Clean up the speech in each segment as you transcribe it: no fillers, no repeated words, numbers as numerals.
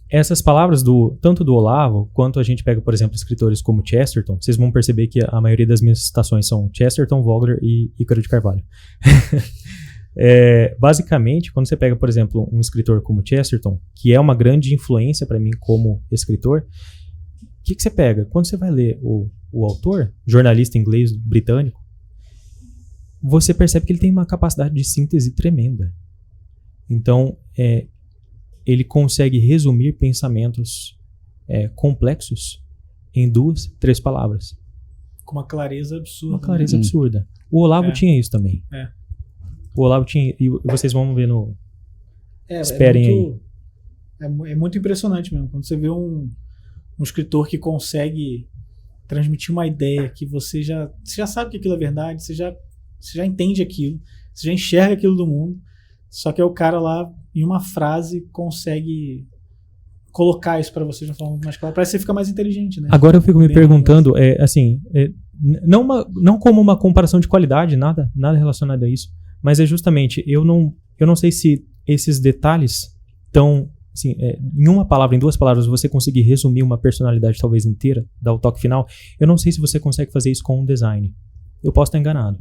essas palavras, tanto do Olavo, quanto a gente pega, por exemplo, escritores como Chesterton, vocês vão perceber que a maioria das minhas citações são Chesterton, Vogler e Ícaro de Carvalho. Basicamente, quando você pega, por exemplo, um escritor como Chesterton, que é uma grande influência para mim como escritor, o que você pega? Quando você vai ler o autor, jornalista inglês britânico, você percebe que ele tem uma capacidade de síntese tremenda. Então, ele consegue resumir pensamentos complexos em 2, 3 palavras. Com uma clareza absurda. Uma clareza absurda. O Olavo tinha isso também. O Olavo tinha... E vocês vão ver no... Esperem aí. É muito impressionante mesmo. Quando você vê um escritor que consegue transmitir uma ideia que você já sabe que aquilo é verdade, você já entende aquilo, você já enxerga aquilo do mundo, só que o cara lá, em uma frase, consegue colocar isso pra você de uma forma mais clara. Parece que você fica mais inteligente, né? Agora eu fico me perguntando, não como uma comparação de qualidade, nada relacionado a isso, mas é justamente, eu não sei se esses detalhes estão, assim, em uma palavra, em 2 palavras, você conseguir resumir uma personalidade talvez inteira, dar o toque final. Eu não sei se você consegue fazer isso com um design. Eu posso estar enganado.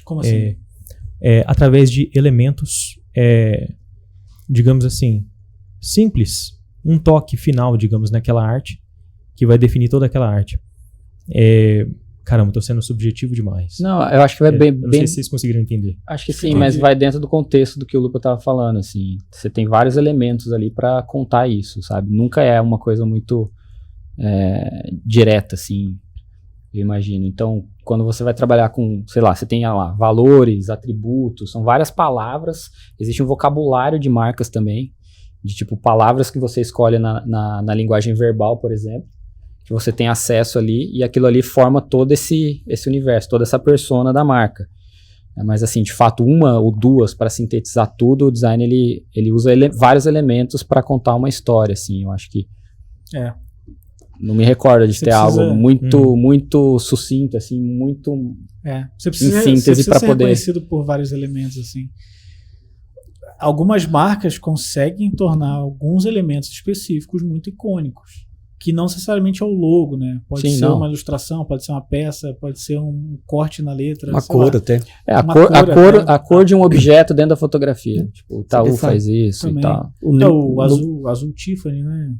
Como assim? Através de elementos, digamos assim, simples. Um toque final, digamos, naquela arte, que vai definir toda aquela arte. Caramba, estou sendo subjetivo demais. Não, eu acho que vai bem... Não sei se vocês conseguiram entender. Acho que sim, mas vai dentro do contexto do que o Luca estava falando, assim. Você tem vários elementos ali para contar isso, sabe? Nunca é uma coisa muito direta, assim, eu imagino. Então, quando você vai trabalhar com, sei lá, você tem lá valores, atributos, são várias palavras, existe um vocabulário de marcas também, de tipo palavras que você escolhe na linguagem verbal, por exemplo, que você tem acesso ali, e aquilo ali forma todo esse universo, toda essa persona da marca. Mas assim, de fato, 1 ou 2 para sintetizar tudo, o design ele usa vários elementos para contar uma história, assim. Eu acho que não me recordo de ter algo muito sucinto, assim, muito você precisa, em síntese para ser poder... reconhecido por vários elementos, assim. Algumas marcas conseguem tornar alguns elementos específicos muito icônicos, que não necessariamente é o logo, né? Pode ser uma ilustração, pode ser uma peça, pode ser um corte na letra. Uma cor até. A cor de um objeto dentro da fotografia. Tipo, o Itaú faz isso também. E tal. O azul Tiffany, né?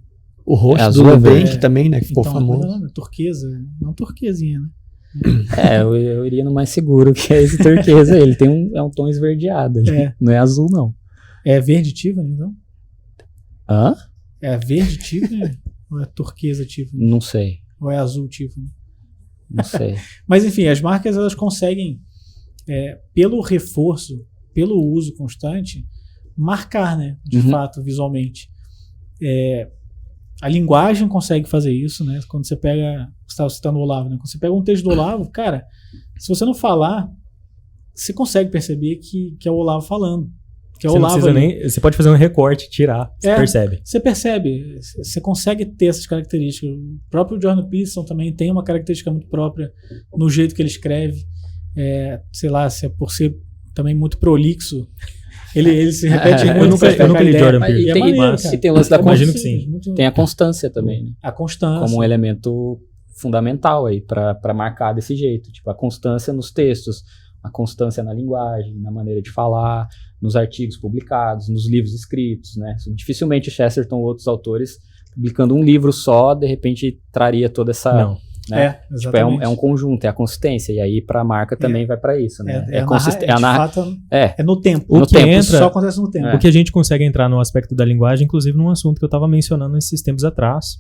O rosto do Nubank também, né? Que ficou famoso. Turquesa. Não turquesinha, né? Eu iria no mais seguro, que é esse turquesa. Ele tem um tom esverdeado. Não é azul, não. É verde Tiffany, então? Hã? É verde Tiffany? Ou é turquesa Tiffany? Não sei. Ou é azul Tiffany? Não sei. Mas enfim, as marcas elas conseguem, pelo reforço, pelo uso constante, marcar, né? De fato, visualmente. A linguagem consegue fazer isso, né? Quando você pega... Você estava citando o Olavo, né? Quando você pega um texto do Olavo, cara, se você não falar, você consegue perceber que é o Olavo falando. Que é o Olavo você pode fazer um recorte, tirar, você percebe. Você percebe, você consegue ter essas características. O próprio Jordan Peterson também tem uma característica muito própria no jeito que ele escreve. Sei lá, se é por ser também muito prolixo, ele se repete muito. Eu nunca li Jordan Peterson. E tem o lance da imagino que sim. Tem a constância também, né? A constância. Como um elemento fundamental aí para marcar desse jeito. Tipo, a constância nos textos, a constância na linguagem, na maneira de falar, nos artigos publicados, nos livros escritos, né? Dificilmente Chesterton ou outros autores, publicando um livro só, de repente traria toda essa... Não. Né? Tipo, é um conjunto, é a consistência, e aí para a marca também vai para isso, né? É no tempo. O que entra, só acontece no tempo. O que a gente consegue entrar no aspecto da linguagem, inclusive num assunto que eu estava mencionando esses tempos atrás,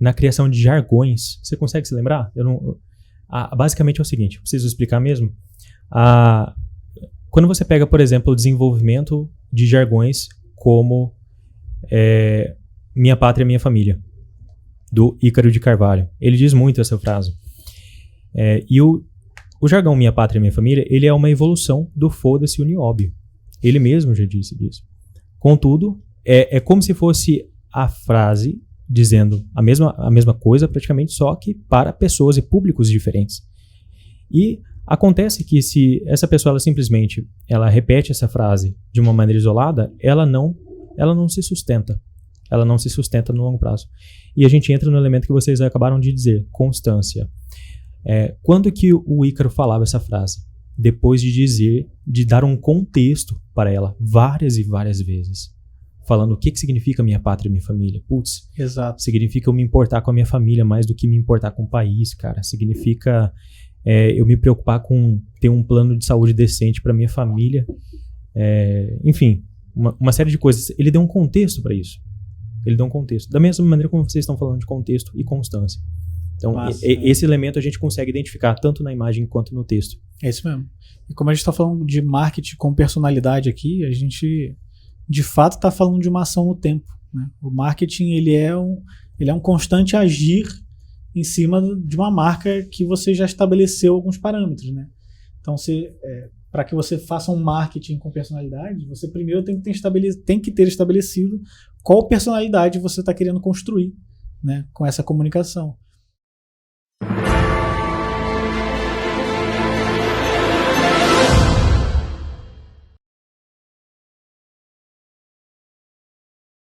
na criação de jargões. Você consegue se lembrar? Basicamente é o seguinte, eu preciso explicar mesmo. Quando você pega, por exemplo, o desenvolvimento de jargões como Minha Pátria, Minha Família, do Ícaro de Carvalho. Ele diz muito essa frase. E o jargão Minha Pátria, Minha Família, ele é uma evolução do foda-se o nióbio. Ele mesmo já disse disso. Contudo, é como se fosse a frase dizendo a mesma coisa, praticamente, só que para pessoas e públicos diferentes. E acontece que se essa pessoa ela simplesmente repete essa frase de uma maneira isolada, ela não se sustenta. ela não se sustenta no longo prazo. E a gente entra no elemento que vocês acabaram de dizer, constância. Quando que o Ícaro falava essa frase? Depois de dar um contexto para ela várias e várias vezes. Falando o que significa minha pátria e minha família. Putz, exato. Significa eu me importar com a minha família mais do que me importar com o país, cara. Significa eu me preocupar com ter um plano de saúde decente para minha família. Enfim, uma série de coisas. Ele deu um contexto para isso. Ele deu um contexto. Da mesma maneira como vocês estão falando de contexto e constância. Então, esse elemento a gente consegue identificar tanto na imagem quanto no texto. É isso mesmo. E como a gente está falando de marketing com personalidade aqui, a gente, de fato, está falando de uma ação no tempo, né? O marketing, ele é um constante agir em cima de uma marca que você já estabeleceu alguns parâmetros, né? Então, para que você faça um marketing com personalidade, você primeiro tem que ter estabelecido qual personalidade você está querendo construir, né, com essa comunicação.